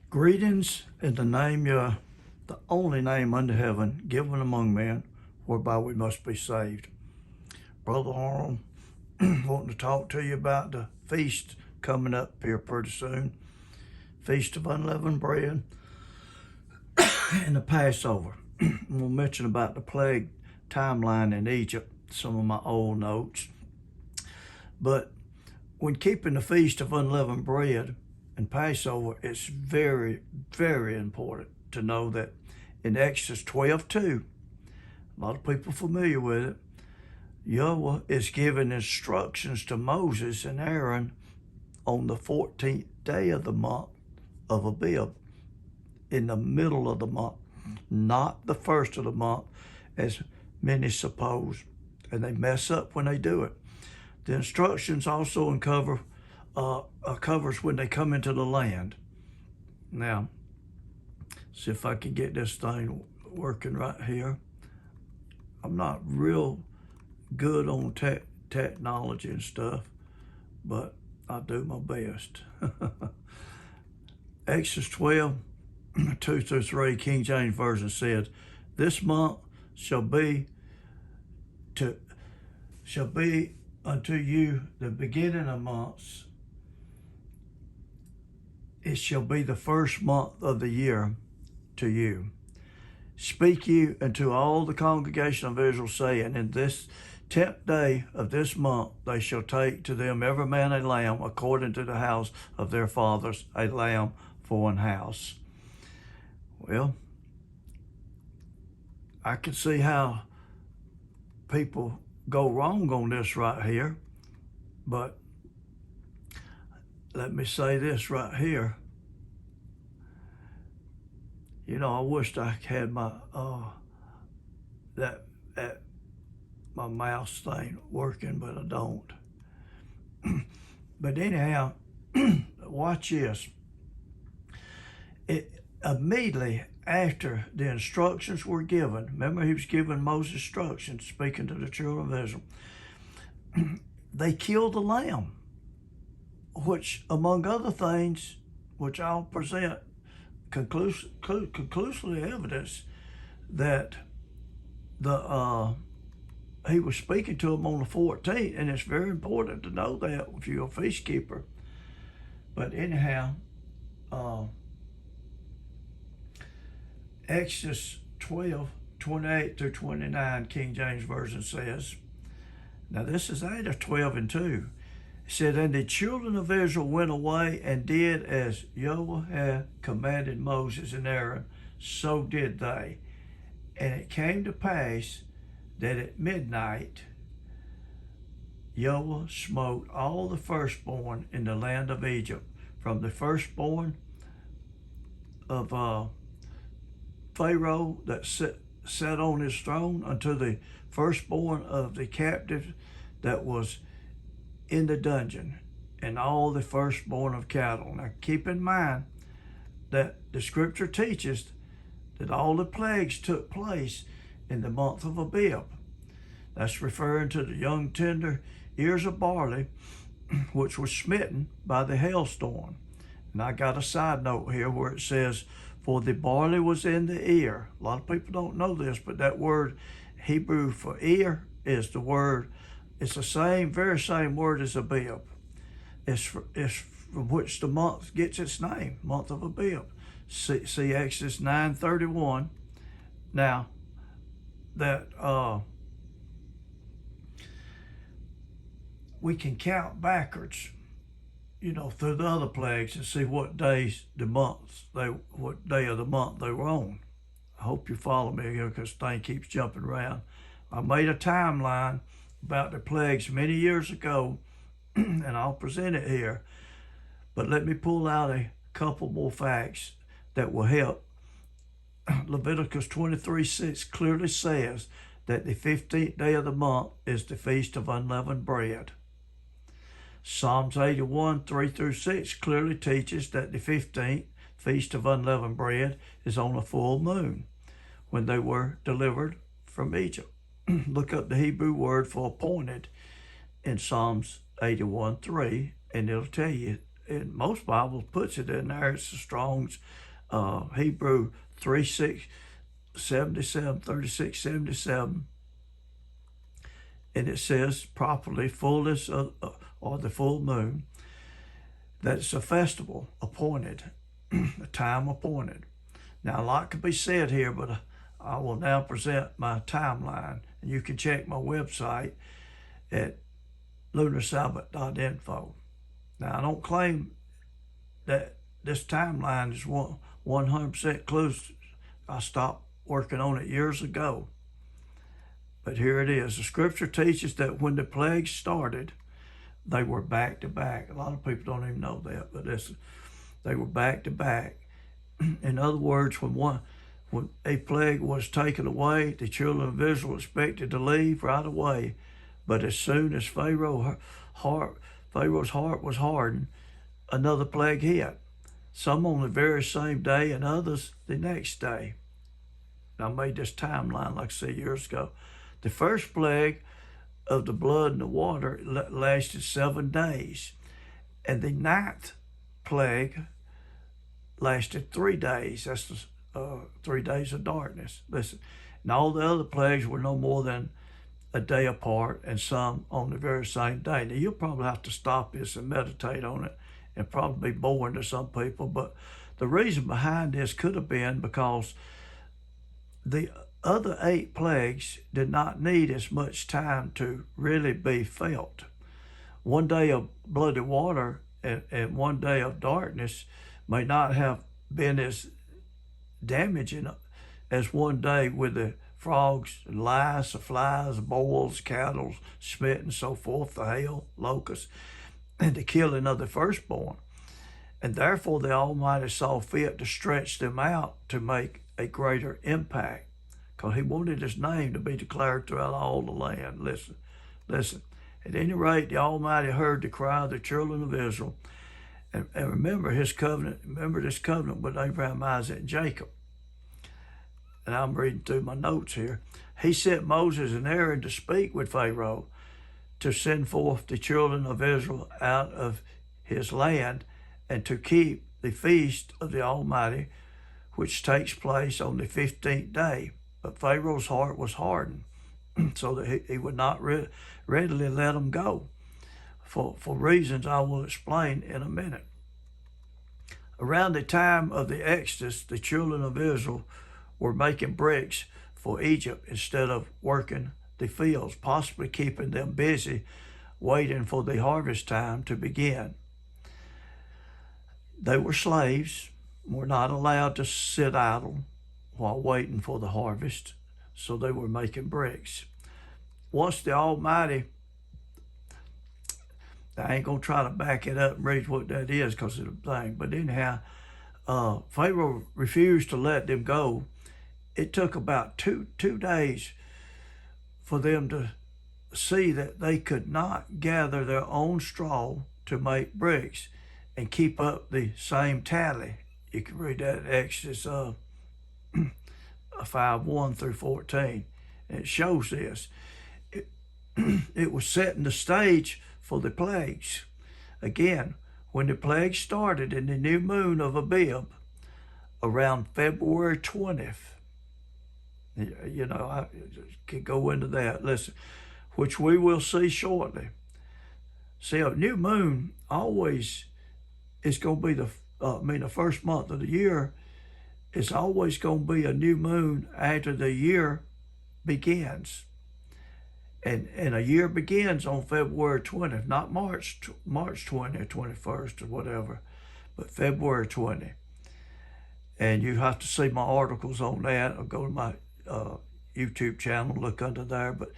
Greetings in the name the only name under heaven given among men, whereby we must be saved. Brother Arnold, wanting to talk to you about the feast coming up here pretty soon. Feast of Unleavened Bread and the Passover. We'll mention about the plague timeline in Egypt, some of my old notes. But when keeping the Feast of Unleavened Bread and Passover, it's very, very important to know that in Exodus 12:2, a lot of people familiar with it, Yahweh is giving instructions to Moses and Aaron on the 14th day of the month of Abib, in the middle of the month, not the first of the month, as many suppose, and they mess up when they do it. The instructions also covers when they come into the land. Now, see if I can get this thing working right here. I'm not real good on technology and stuff, but I do my best. Exodus 12:2-3, King James Version says, "This month shall be unto you the beginning of months. It shall be the first month of the year to you. Speak you unto all the congregation of Israel, saying, in this 10th day of this month they shall take to them every man a lamb according to the house of their fathers, a lamb for one house." Well, I can see how people go wrong on this right here, but let me say this right here. You know, I wished I had my my mouse thing working, but I don't. But anyhow, watch this. It immediately after the instructions were given, remember he was giving Moses instructions, speaking to the children of Israel, they killed the lamb, which, among other things, which I'll present conclusively evidence that he was speaking to them on the 14th, and it's very important to know that if you're a feast keeper. But anyhow, Exodus 12:28-29, King James Version says, now this is out of 12:2. It said, "And the children of Israel went away and did as Yahweh had commanded Moses and Aaron, so did they. And it came to pass that at midnight Yahweh smote all the firstborn in the land of Egypt, from the firstborn of Pharaoh that sat on his throne unto the firstborn of the captive that was in the dungeon, and all the firstborn of cattle." Now keep in mind that the scripture teaches that all the plagues took place in the month of Abib. That's referring to the young tender ears of barley, which was smitten by the hailstorm. And I got a side note here where it says, "For the barley was in the ear." A lot of people don't know this, but that word Hebrew for ear is the word, it's the very same word as Abib. It's from which the month gets its name, month of Abib. See Exodus 9:31. Now, that we can count backwards, you know, through the other plagues and see what day of the month they were on. I hope you follow me here, because the thing keeps jumping around. I made a timeline about the plagues many years ago, and I'll present it here. But let me pull out a couple more facts that will help. Leviticus 23:6 clearly says that the 15th day of the month is the Feast of Unleavened Bread. Psalms 81:3-6 clearly teaches that the 15th Feast of Unleavened Bread is on a full moon, when they were delivered from Egypt. Look up the Hebrew word for appointed in Psalms 81:3, and it'll tell you in most Bibles puts it in there. It's the Strong's Hebrew 3677, and it says properly fullness of, or the full moon, that it's a festival appointed, a time appointed. Now, a lot could be said here, but I will now present my timeline. And you can check my website at lunarsabbath.info. Now, I don't claim that this timeline is 100% close. I stopped working on it years ago. But here it is. The scripture teaches that when the plagues started, they were back to back. A lot of people don't even know that, but they were back to back. In other words, when a plague was taken away, the children of Israel expected to leave right away. But as soon as Pharaoh's heart was hardened, another plague hit. Some on the very same day and others the next day. I made this timeline, like I said, years ago. The first plague of the blood and the water lasted 7 days. And the 9th plague lasted 3 days. That's the 3 days of darkness. Listen, and all the other plagues were no more than a day apart, and some on the very same day. Now, you'll probably have to stop this and meditate on it, and probably be boring to some people, but the reason behind this could have been because the other 8 plagues did not need as much time to really be felt. 1 day of bloody water and 1 day of darkness may not have been as damaging as 1 day with the frogs, lice, the flies, boils, cattle, smitten, and so forth, the hail, locusts, and the killing of the firstborn. And therefore the Almighty saw fit to stretch them out to make a greater impact, because he wanted his name to be declared throughout all the land. Listen. At any rate, the Almighty heard the cry of the children of Israel, and remember his covenant. Remember this covenant with Abraham, Isaac, and Jacob. And I'm reading through my notes here. He sent Moses and Aaron to speak with Pharaoh, to send forth the children of Israel out of his land, and to keep the feast of the Almighty, which takes place on the 15th day. But Pharaoh's heart was hardened, so that he would not readily let them go, for reasons I will explain in a minute. Around the time of the Exodus, the children of Israel were making bricks for Egypt instead of working the fields, possibly keeping them busy waiting for the harvest time to begin. They were slaves, were not allowed to sit idle while waiting for the harvest, so they were making bricks. Once the Almighty, I ain't going to try to back it up and read what that is because it's a thing, but anyhow, Pharaoh refused to let them go. It took about two days for them to see that they could not gather their own straw to make bricks and keep up the same tally. You can read that in Exodus 5:1 through 14. And it shows this. It was setting the stage for the plagues. Again, when the plague started in the new moon of Abib, around February 20th, I could go into that, listen, which we will see shortly. See, a new moon always is going to be the first month of the year. It's always going to be a new moon after the year begins. And a year begins on February 20th, not March 20 or 21st or whatever, but February 20. And you have to see my articles on that, or go to my YouTube channel, look under there. But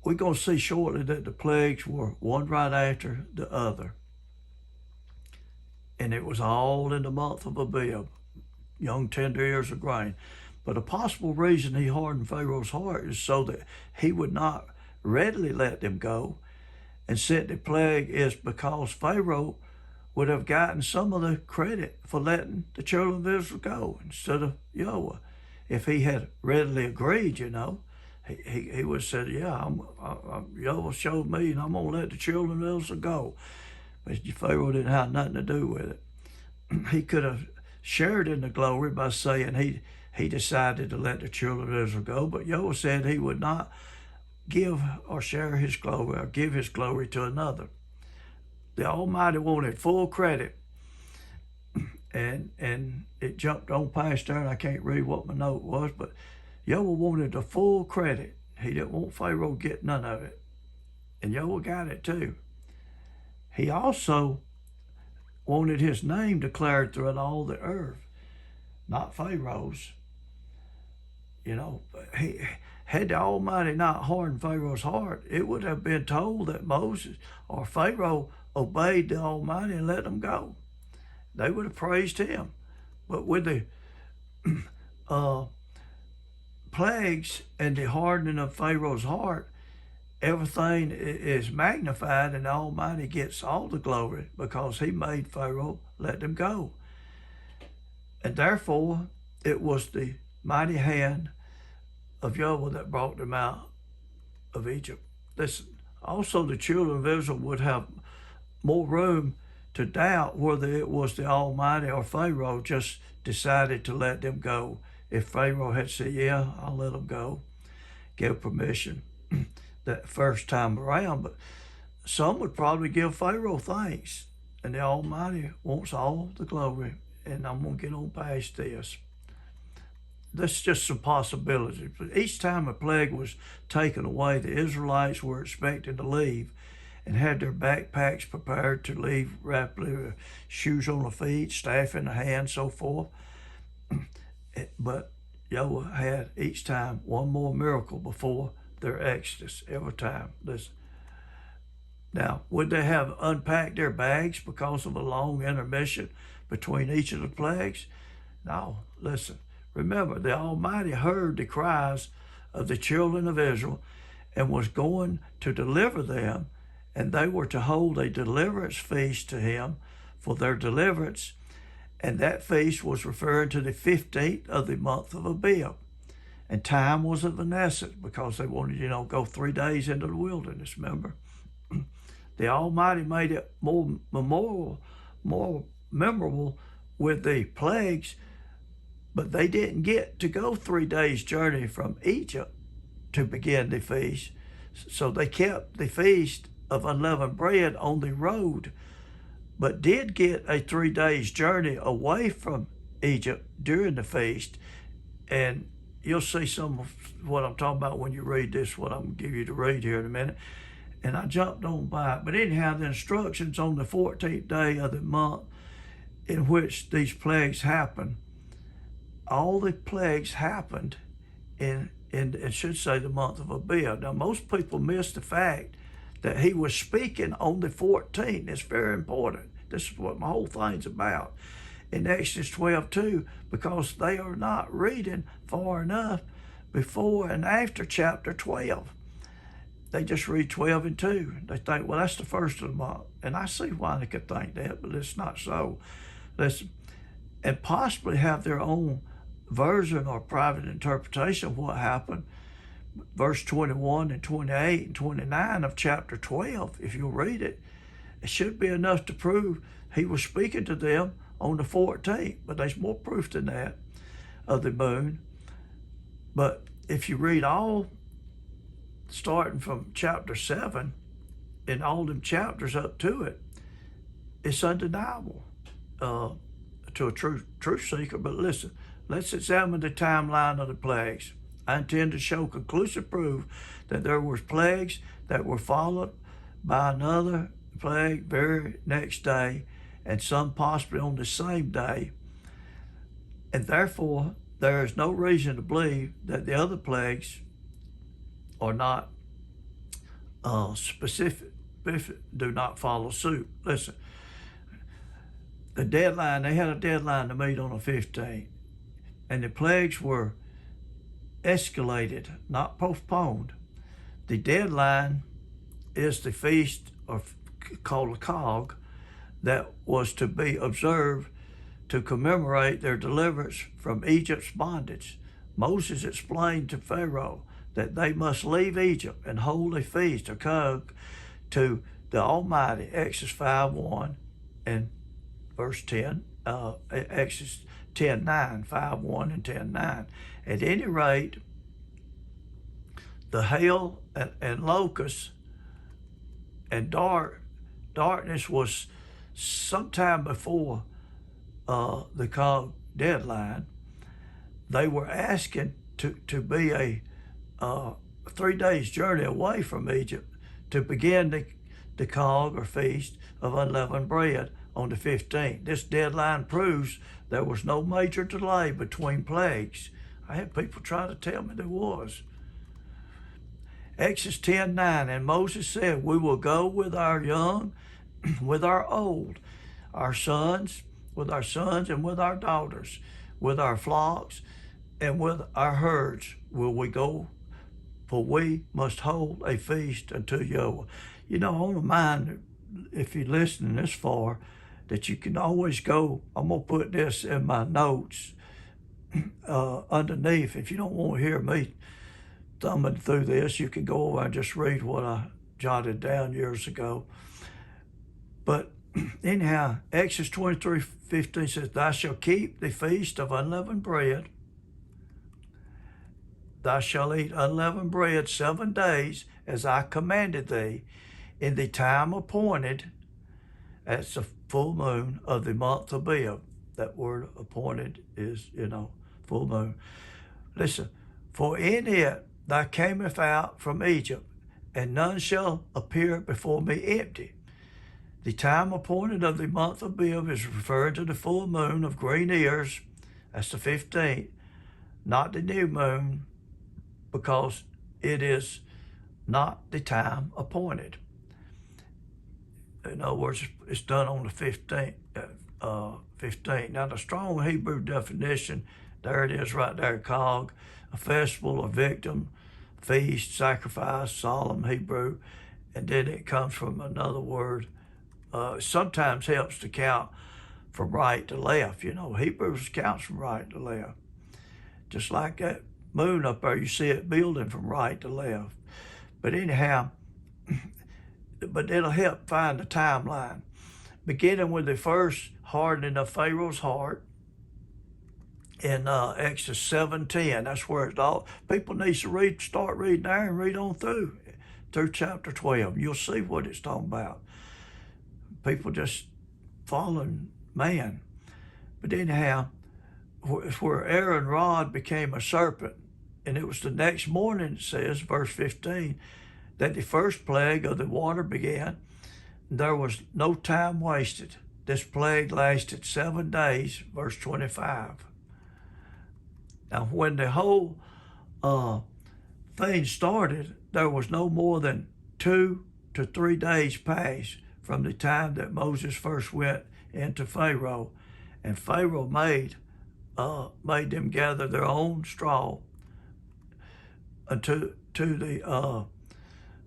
we're going to see shortly that the plagues were one right after the other. And it was all in the month of Abib, young tender ears of grain. But a possible reason he hardened Pharaoh's heart is so that he would not readily let them go and sent the plague, is because Pharaoh would have gotten some of the credit for letting the children of Israel go instead of Yahweh. If he had readily agreed, he would have said, yeah, Yahweh showed me, and I'm going to let the children of Israel go. but Pharaoh didn't have nothing to do with it. He could have shared in the glory by saying he decided to let the children of Israel go, but Yahweh said he would not give or share his glory or give his glory to another. The Almighty wanted full credit, and it jumped on past there, and I can't read what my note was, but Yahweh wanted the full credit. He didn't want Pharaoh to get none of it, and Yahweh got it too. He also wanted his name declared throughout all the earth, not Pharaoh's. You know, had the Almighty not hardened Pharaoh's heart, it would have been told that Moses or Pharaoh obeyed the Almighty and let them go. They would have praised him. But with the plagues and the hardening of Pharaoh's heart, everything is magnified, and the Almighty gets all the glory because he made Pharaoh let them go. And therefore, it was the mighty hand of Yahweh that brought them out of Egypt. Listen, also the children of Israel would have more room to doubt whether it was the Almighty or Pharaoh just decided to let them go. If Pharaoh had said, yeah, I'll let them go, give permission that first time around, but some would probably give Pharaoh thanks, and the Almighty wants all the glory. And I'm going to get on past this. That's just some possibilities. But each time a plague was taken away, the Israelites were expected to leave and had their backpacks prepared to leave rapidly, shoes on the feet, staff in the hand, so forth. But Yahweh had each time one more miracle before their exodus, every time. Listen. Now, would they have unpacked their bags because of a long intermission between each of the plagues? No, listen. Remember, the Almighty heard the cries of the children of Israel and was going to deliver them, and they were to hold a deliverance feast to him for their deliverance, and that feast was referring to the 15th of the month of Abib. And time was of an essence because they wanted, go 3 days into the wilderness, remember? The Almighty made it more memorable with the plagues, but they didn't get to go 3 days' journey from Egypt to begin the feast. So they kept the feast of unleavened bread on the road, but did get a 3 days' journey away from Egypt during the feast. And you'll see some of what I'm talking about when you read this, what I'm going to give you to read here in a minute. And I jumped on by it. But anyhow, the instructions on the 14th day of the month in which these plagues happened, all the plagues happened in it should say the month of Abib. Now, most people miss the fact that he was speaking on the 14th. It's very important. This is what my whole thing's about in Exodus 12:2, because they are not reading far enough before and after chapter 12. They just read 12 and 2. They think, well, that's the first of the month. And I see why they could think that, but it's not so. Listen, and possibly have their own version or private interpretation of what happened. Verse 21 and 28 and 29 of chapter 12, if you'll read it, it should be enough to prove he was speaking to them on the 14th. But there's more proof than that of the moon. But if you read all, starting from chapter 7 and all them chapters up to it, it's undeniable to a truth seeker. But listen, let's examine the timeline of the plagues. I intend to show conclusive proof that there were plagues that were followed by another plague very next day, and some possibly on the same day. And therefore, there is no reason to believe that the other plagues are not specific, do not follow suit. Listen, the deadline, they had a deadline to meet on the 15th, and the plagues were escalated, not postponed. The deadline is the feast called a Cog that was to be observed to commemorate their deliverance from Egypt's bondage. Moses explained to Pharaoh that they must leave Egypt and hold a feast, a Cog, to the Almighty, Exodus 5:1 and verse 10, Exodus 10:9, 5:1 and 10:9. At any rate, the hail and locusts and darkness was sometime before the COG deadline. They were asking to be a 3 days journey away from Egypt to begin the COG or Feast of Unleavened Bread on the 15th. This deadline proves there was no major delay between plagues. I had people try to tell me there was. Exodus 10:9, and Moses said, we will go with our young, with our old, our sons, with our sons and with our daughters, with our flocks and with our herds will we go, for we must hold a feast unto Yahweh. You know, I want to mind, if you're listening this far, that you can always go. I'm going to put this in my notes underneath. If you don't want to hear me thumbing through this, you can go over and just read what I jotted down years ago. But anyhow, Exodus 23:15 says, thou shalt keep the feast of unleavened bread. Thou shalt eat unleavened bread 7 days, as I commanded thee, in the time appointed, at the full moon of the month of Abib. That word appointed is, full moon. Listen, for in it thou camest out from Egypt, and none shall appear before me empty. The time appointed of the month of Abib is referring to the full moon of green ears. That's the 15th, not the new moon, because it is not the time appointed. In other words, it's done on the 15th. 15. Now, the strong Hebrew definition, there it is right there, COG, a festival, a victim, feast, sacrifice, solemn Hebrew, and then it comes from another word. Sometimes helps to count from right to left. Hebrews counts from right to left. Just like that moon up there, you see it building from right to left. But anyhow, but it'll help find the timeline. Beginning with the first hardening of Pharaoh's heart in Exodus 7:10. That's where it's all. People need to start reading there and read on through chapter 12. You'll see what it's talking about. People just following man. But anyhow, it's where Aaron's rod became a serpent. And it was the next morning, it says, verse 15, that the first plague of the water began. There was no time wasted. This plague lasted 7 days, verse 25. Now, when the whole thing started, there was no more than 2 to 3 days passed from the time that Moses first went into Pharaoh. And Pharaoh made them gather their own straw to the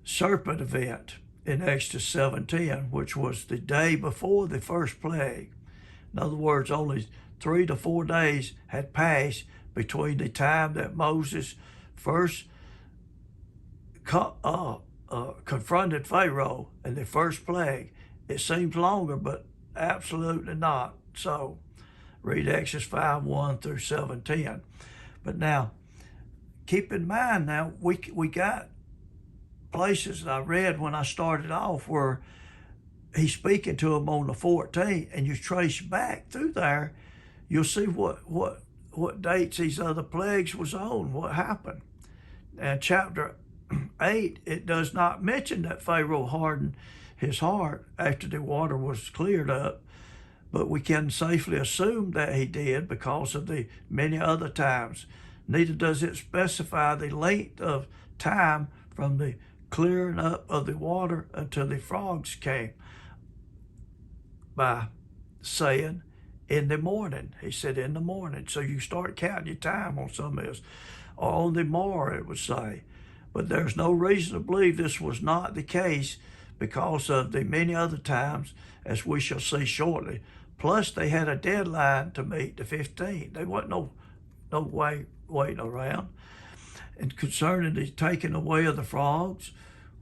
serpent event in Exodus 7:10, which was the day before the first plague. In other words, only 3 to 4 days had passed between the time that Moses first confronted Pharaoh and the first plague. It seems longer, but absolutely not. So read Exodus 5:1 through 7:10. But now, keep in mind now, we got places that I read when I started off where he's speaking to them on the 14th, and you trace back through there, you'll see what dates these other plagues was on, what happened. And chapter 8, it does not mention that Pharaoh hardened his heart after the water was cleared up, but we can safely assume that he did because of the many other times. Neither does it specify the length of time from the clearing up of the water until the frogs came, by saying in the morning. He said in the morning. So you start counting your time on some of this. Or on the morrow, it would say. But there's no reason to believe this was not the case because of the many other times, as we shall see shortly. Plus, they had a deadline to meet, the 15th. There wasn't no way waiting around. And concerning the taking away of the frogs,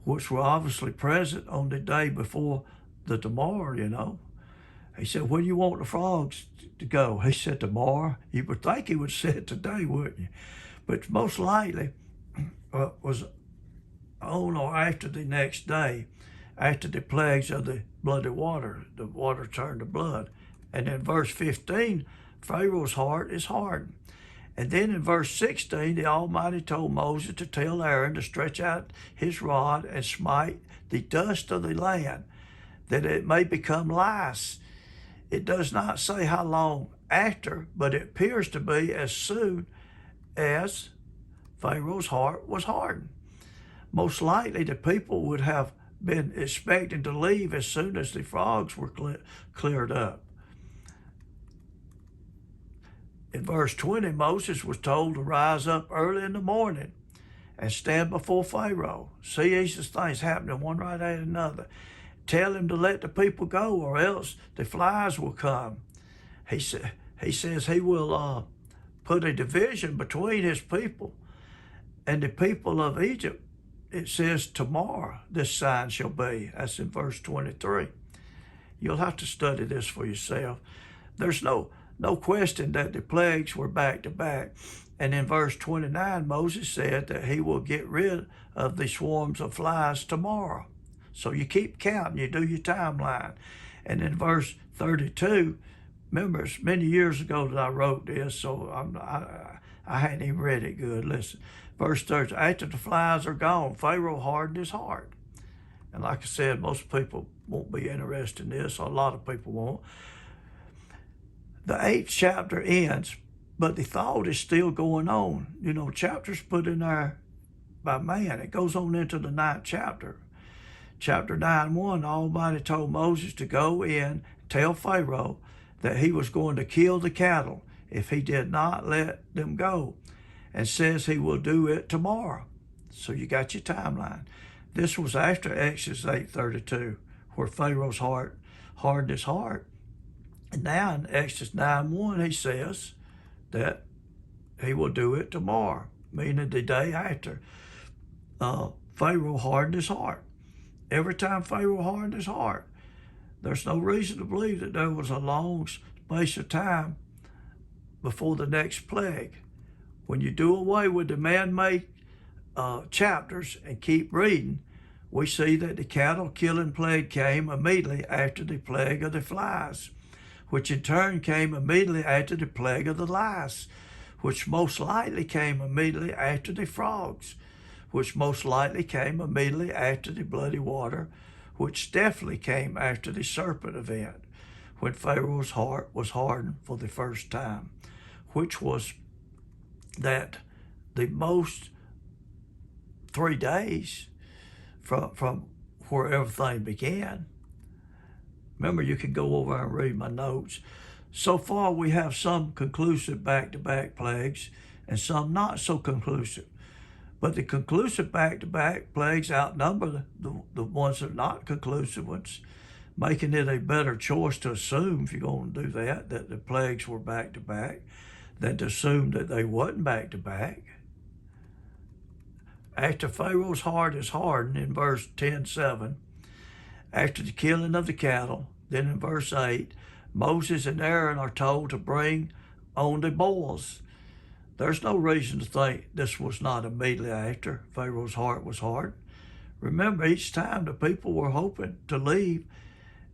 which were obviously present on the day before the tomorrow, you know. He said, where do you want the frogs to go? He said, tomorrow. You would think he would say it today, wouldn't you? But most likely was on or after the next day, after the plagues of the bloody water. The water turned to blood. And in verse 15, Pharaoh's heart is hardened. And then in verse 16, the Almighty told Moses to tell Aaron to stretch out his rod and smite the dust of the land, that it may become lice. It does not say how long after, but it appears to be as soon as Pharaoh's heart was hardened. Most likely the people would have been expecting to leave as soon as the frogs were cleared up. In verse 20, Moses was told to rise up early in the morning and stand before Pharaoh. See, these things happening one right after another. Tell him to let the people go, or else the flies will come. He says he will put a division between his people and the people of Egypt. It says tomorrow this sign shall be. That's in verse 23. You'll have to study this for yourself. There's no question that the plagues were back to back. And in verse 29, Moses said that he will get rid of the swarms of flies tomorrow. So you keep counting, you do your timeline. And in verse 32, remember, it's many years ago that I wrote this, so I hadn't even read it good. Listen, verse 30, after the flies are gone, Pharaoh hardened his heart. And like I said, most people won't be interested in this, or a lot of people won't. The 8th chapter ends, but the thought is still going on. You know, chapters put in there by man. It goes on into the 9th chapter. Chapter 9:1, the Almighty told Moses to go in and tell Pharaoh that he was going to kill the cattle if he did not let them go, and says he will do it tomorrow. So you got your timeline. This was after Exodus 8:32, where Pharaoh's heart hardened his heart. And now in Exodus 9:1, he says that he will do it tomorrow, meaning the day after Pharaoh hardened his heart. Every time Pharaoh hardened his heart, there's no reason to believe that there was a long space of time before the next plague. When you do away with the man-made chapters and keep reading, we see that the cattle killing plague came immediately after the plague of the flies, which in turn came immediately after the plague of the lice, which most likely came immediately after the frogs, which most likely came immediately after the bloody water, which definitely came after the serpent event, when Pharaoh's heart was hardened for the first time, which was that the most 3 days from where everything began. Remember, you can go over and read my notes. So far, we have some conclusive back-to-back plagues and some not so conclusive. But the conclusive back-to-back plagues outnumber the ones that are not conclusive ones, making it a better choice to assume, if you're going to do that the plagues were back-to-back, than to assume that they wasn't back-to-back. After Pharaoh's heart is hardened, in verse 10:7, after the killing of the cattle, then in verse 8, Moses and Aaron are told to bring on the boils. There's no reason to think this was not immediately after Pharaoh's heart was hardened. Remember, each time the people were hoping to leave,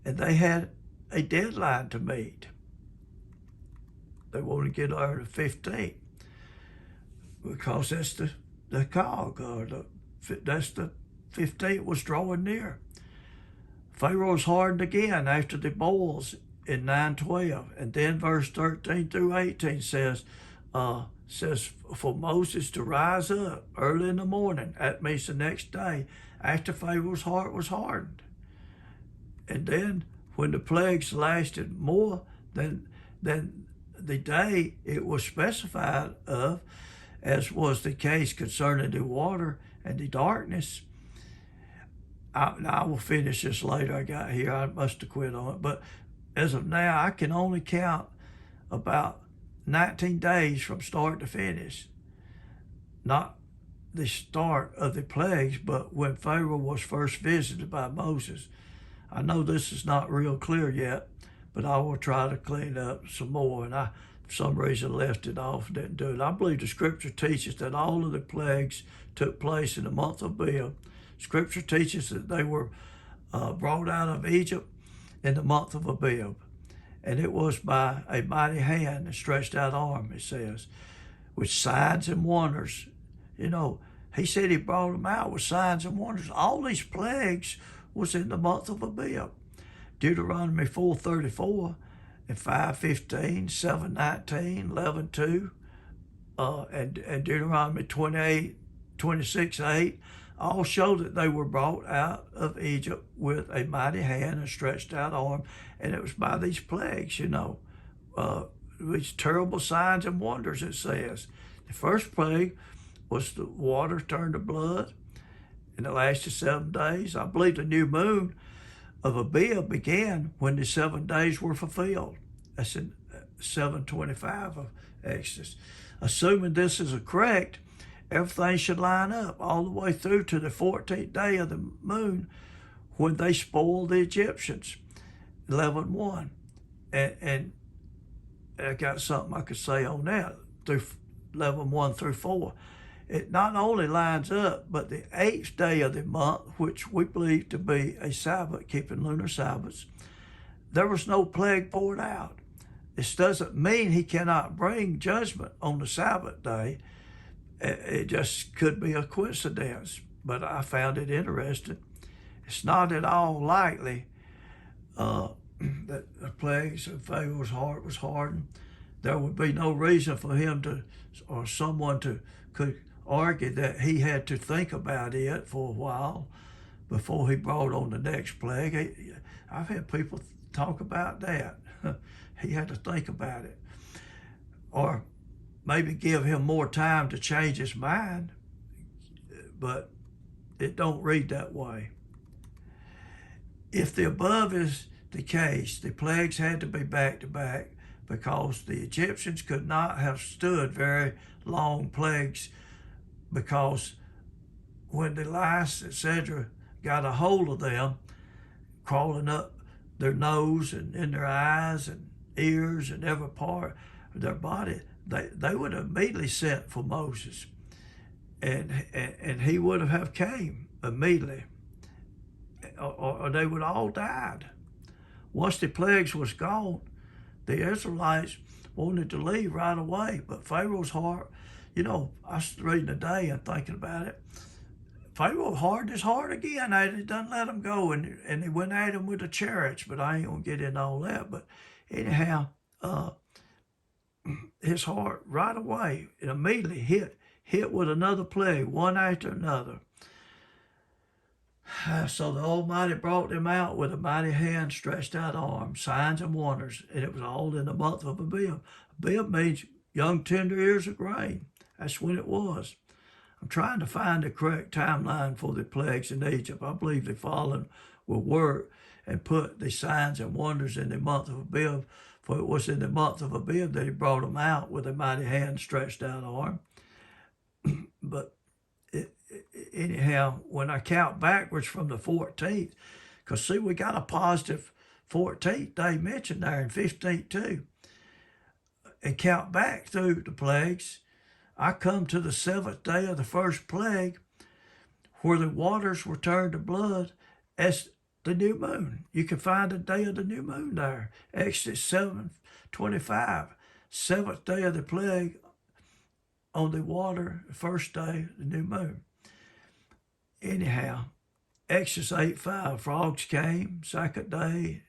and they had a deadline to meet. They wanted to get out of 15, because that's the call. That's the 15th was drawing near. Pharaoh's hardened again after the boils in 9:12, and then verse 13 through 18 says for Moses to rise up early in the morning. That means the next day after Pharaoh's heart was hardened. And then when the plagues lasted more than the day it was specified of, as was the case concerning the water and the darkness. I will finish this later. I got here. I must have quit on it. But as of now, I can only count about 19 days from start to finish. Not the start of the plagues, but when Pharaoh was first visited by Moses. I know this is not real clear yet, but I will try to clean up some more. And I, for some reason, left it off, didn't do it. I believe the scripture teaches that all of the plagues took place in the month of Abib. Scripture teaches that they were brought out of Egypt in the month of Abib. And it was by a mighty hand and stretched out arm, it says, with signs and wonders. You know, he said he brought them out with signs and wonders. All these plagues was in the month of Abib. Deuteronomy 4:34 and 5:15, 7:19, 11:2, and Deuteronomy 28:26:8 all show that they were brought out of Egypt with a mighty hand and stretched out arm, and it was by these plagues, you know, these terrible signs and wonders, it says. The first plague was the water turned to blood, and it lasted 7 days. I believe the new moon of Abib began when the 7 days were fulfilled. That's in 7:25 of Exodus. Assuming this is correct, everything should line up all the way through to the 14th day of the moon when they spoiled the Egyptians, 11:1. And I got something I could say on that, through 11:1 through 4. It not only lines up, but the 8th day of the month, which we believe to be a Sabbath, keeping lunar Sabbaths, there was no plague poured out. This doesn't mean he cannot bring judgment on the Sabbath day. It just could be a coincidence, but I found it interesting. It's not at all likely that the plagues of Pharaoh's heart was hardened. There would be no reason for him to, or someone to, could argue that he had to think about it for a while before he brought on the next plague. I've had people talk about that. He had to think about it. Or maybe give him more time to change his mind, but it don't read that way. If the above is the case, the plagues had to be back to back because the Egyptians could not have stood very long plagues, because when the lice, etc., got a hold of them, crawling up their nose and in their eyes and ears and every part of their body, they would have immediately sent for Moses, and he would have came immediately, or they would all died. Once the plagues was gone, the Israelites wanted to leave right away, but Pharaoh's heart, you know, I was reading today and thinking about it. Pharaoh hardened his heart again. He doesn't let them go, and he went at him with the chariots, but I ain't gonna get into all that. But anyhow, his heart right away, it immediately hit with another plague, one after another. So the Almighty brought them out with a mighty hand, stretched out arm, signs and wonders, and it was all in the month of Abib. Abib means young tender ears of grain. That's when it was. I'm trying to find the correct timeline for the plagues in Egypt. I believe the fallen will work and put the signs and wonders in the month of Abib, for it was in the month of Abib that he brought them out with a mighty hand, stretched out arm. But anyhow, when I count backwards from the 14th, because see, we got a positive 14th day mentioned there in 15th too, and count back through the plagues, I come to the 7th day of the first plague, where the waters were turned to blood as the new moon. You can find the day of the new moon there. Exodus 7:25, 7th day of the plague on the water, the first day, the new moon. Anyhow, Exodus 8:5, frogs came, 2nd day.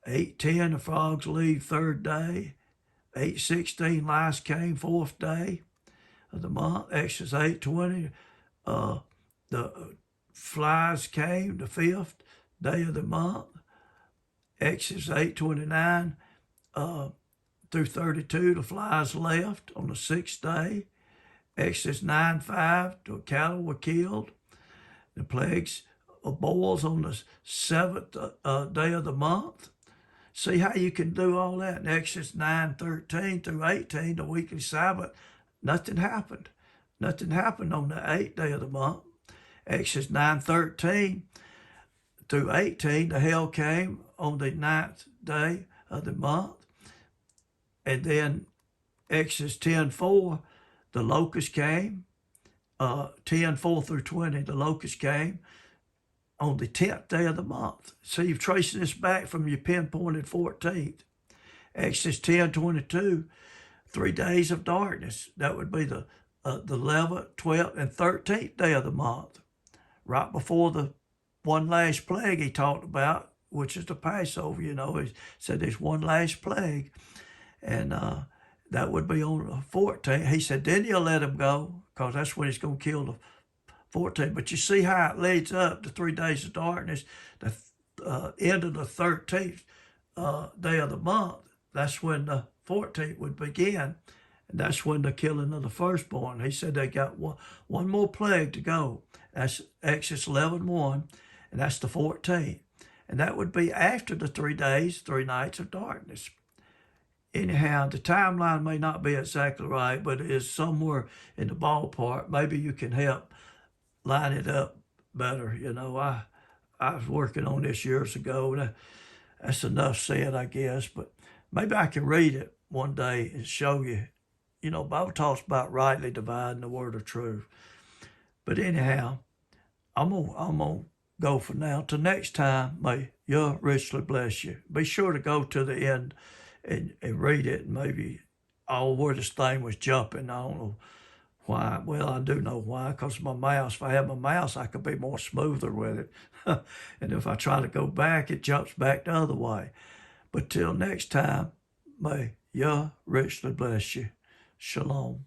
8:10, the frogs leave, 3rd day. 8:16, lice came, 4th day of the month. Exodus 8:20, the flies came, the 5th day of the month. Exodus 8:29 through 32, the flies left on the 6th day. Exodus 9:5, the cattle were killed. The plagues of boils on the 7th day of the month. See how you can do all that in Exodus 9:13 through 18, the weekly Sabbath. Nothing happened. Nothing happened on the 8th day of the month. Exodus 9:13 through 18, the hail came on the 9th day of the month. And then Exodus 10:4, the locust came. 10:4 through 20, the locust came on the 10th day of the month. So you've traced this back from your pinpointed 14th. Exodus 10:22, 3 days of darkness. That would be the 11th, 12th, and 13th day of the month, right before the one last plague he talked about, which is the Passover. You know, he said there's one last plague, and that would be on the 14th. He said then you'll let him go, because that's when he's going to kill the 14th. But you see how it leads up to 3 days of darkness. The end of the 13th day of the month, that's when the 14th would begin. And that's when the killing of the firstborn. He said they got one more plague to go. That's Exodus 11:1, and that's the 14th. And that would be after the 3 days, 3 nights of darkness. Anyhow, the timeline may not be exactly right, but it is somewhere in the ballpark. Maybe you can help line it up better. You know, I was working on this years ago, and that's enough said, I guess. But maybe I can read it one day and show you. You know, Bible talks about rightly dividing the word of truth. But anyhow, I'm gonna go for now. Till next time, may Yah richly bless you. Be sure to go to the end and read it. And maybe where this thing was jumping. I don't know why. Well, I do know why, because my mouse. If I had my mouse, I could be more smoother with it. And if I try to go back, it jumps back the other way. But till next time, may Yah richly bless you. Shalom.